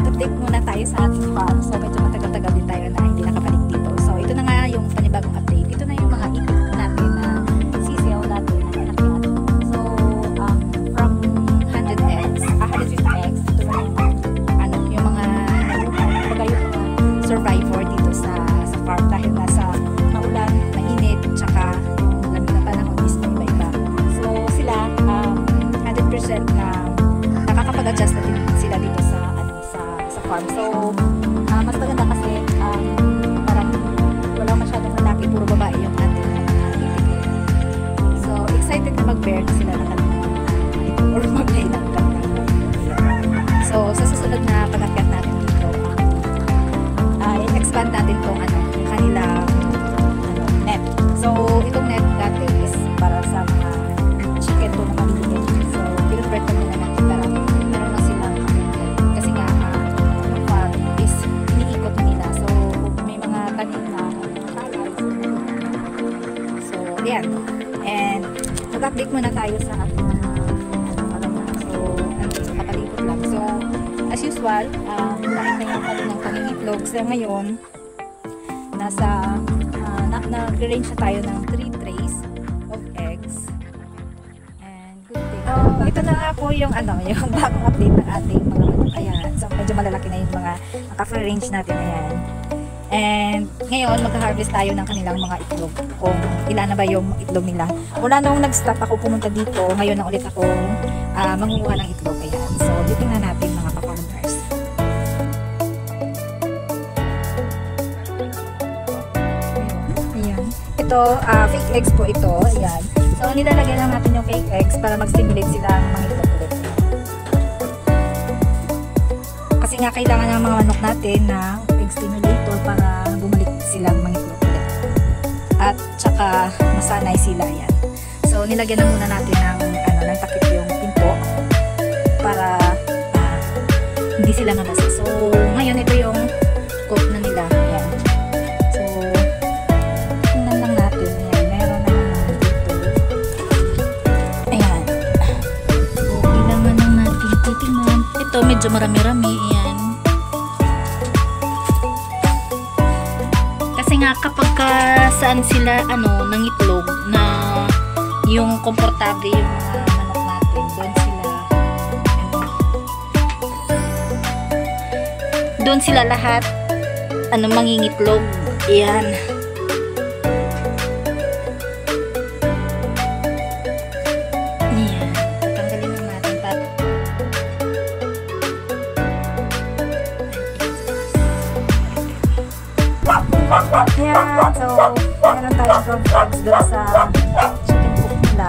update muna tayo sa ating farm. So medyo matagal-tagal din tayo na hindi nakabalik dito. So ito na nga yung panibagong update. Ito na yung mga itik natin na sisiyaw natin na inakyat. So from 100 eggs, 150 eggs, ito na yung mga kumbaga yung mga survivor dito sa farm dahil nasa maulan, mainit, tsaka yung lamig na panahon is na iba-iba. So sila 100% na nakakapag-adjust na din sila dito sa farm. So mas maganda kasi parang wala masyadong lalaki, puro babae yung ating itik. So excited na mag-bear na sila ng or mag-lay ng kanta. So sa susunod na pag-akyat natin dito, i-expand natin tong kanilang net. So itong net dati is para sa mga chicken po na maliliit. So pinag-break na muna natin para meron na silang kasi nga yung farm is iniikot nila. So may mga tanim na palay. So ayan. And mag-update muna tayo sa ating so kapalibot lang. So as usual, nakita yung kanilang pangingitlog. So ngayon nasa nag-range na tayo ng 3 trays of eggs. And good thing. Ito na nga po yung yung bagong update ng ating mga manok. Ayan. So medyo malalaki na yung mga naka-range natin. Ayan. And ngayon mag-harvest tayo ng kanilang mga itlog. Kung ilan na ba yung itlog nila. Mula nung nag-stop ako pumunta dito, ngayon na ulit ako mangunguha ng itlog. Ayan. So dito na natin mga pa-farmers. Ito, fake eggs po ito. Ayan. So, nilalagyan lang natin yung fake eggs para mag-stimulate sila ng mga itlog ulit. Kasi nga, kailangan ng mga manok natin na egg stimulator para bumalik silang mga itlog ulit. At saka, masanay sila. Ayan. So, nilagyan na muna natin ng takip yung pinto para hindi sila mabasa. So, ngayon ito yung cook na nila. Ayan. Medyo marami-rami yan kasi nga kapag saan sila ng itlog na yung komportable yung mga manok natin, doon sila lahat mangingitlog. Yan. Yan, so meron tayong from eggs doon sa chicken coop nila.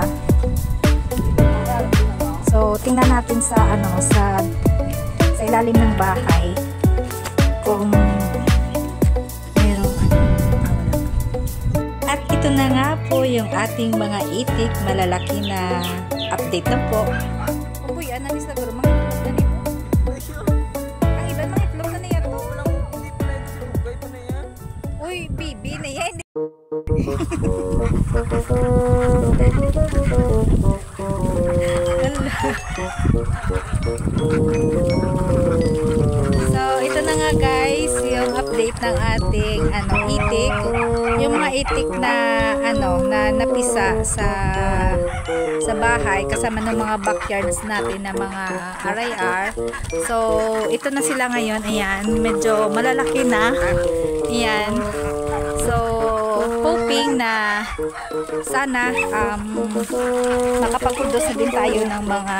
So tingnan natin sa sa ilalim ng bahay kung meron At ito na nga po yung ating mga itik, malalaki na update na po. Uy, analis na guro mga itlog na nito. Ang iba mga itlog na niya to. Uy, bibi na yan. So, ito na nga guys, yung update ng ating itik. Yung mga itik na na napisa sa bahay kasama ng mga backyards natin na mga RIR. So, ito na sila ngayon. Ayan, medyo malalaki na. Ayan. So, hoping na sana makapag-produce din tayo ng mga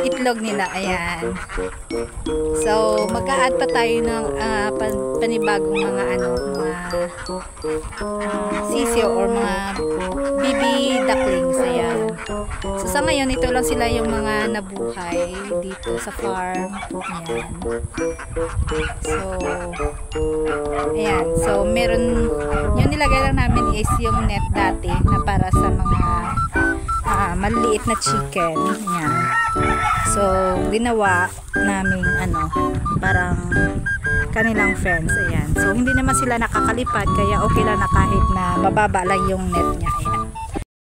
itlog nila. Ayan. So, mag-a-add pa tayo ng panibagong mga sisyo or mga baby ducklings. Ayan. So, sa ngayon, ito lang sila yung mga nabuhay dito sa farm. Ayan. So, ayan. So, meron, yung nilagay lang namin is yung net dati na para sa mga maliliit na chicken. Ayan. So, ginawa namin parang kanilang fence. Ayan. So, hindi naman sila nakakalipad kaya okay lang na kahit na mababa lang yung net